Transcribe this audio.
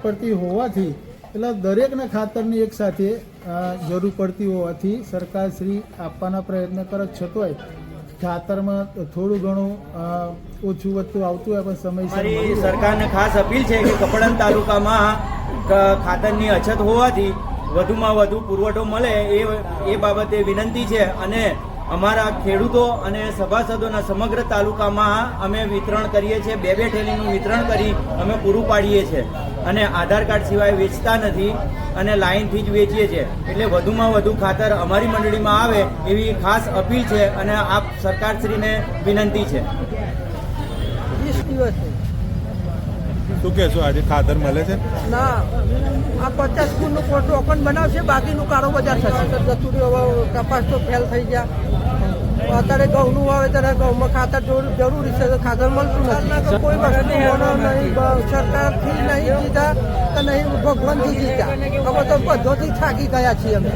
પડતી હોવાથી એટલે દરેકને ખાતરની એક સાથે જરૂર પડતી હોવાથી સરકારશ્રી આપવાના પ્રયત્ન કરે છતોય ખાતરમાં થોડું ઘણું ઓછું વધતું આવતું હોય પણ સમયસર સરકારને ખાસ અપીલ છે કે કપડણ તાલુકામાં ખાતરની અછત હોવાથી વધુમાં વધુ પુરવઠો મળે એ બાબતે વિનંતી છે અને અમારા ખેડૂતો અને સભાસદોના સમગ્ર તાલુકામાં અમે વિતરણ કરીએ છીએ, 2-2 થેલીનું વિતરણ કરી અમે પૂરું પાડીએ છીએ અને આધાર કાર્ડ સિવાય વેચતા નથી અને લાઇનથી જ વેચીએ છીએ. એટલે વધુમાં વધુ ખાતર અમારી મંડળીમાં આવે એવી ખાસ અપીલ છે અને આપ સરકારશ્રીને વિનંતી છે. 20 દિવસ શું કહેશો, આજે ખાતર મળે છે? ના, આ 50 ગુણનું ટોકન બનાવશે, બાકીનું કાળો બજાર થશે. જતું રહ્યું, કપાસ તો ફેલ થઈ ગયા. અત્યારે ઘઉંનું વાવેતર, ઘઉંમાં ખાતર જરૂરી છે, ખાતર મળતું નથી. કોઈ વસ્તુ નહીં, સરકારથી નહીં જીતા કે નહીં ભગવાનથી જીતા. હવે તો બધોથી થાકી ગયા છીએ અમે.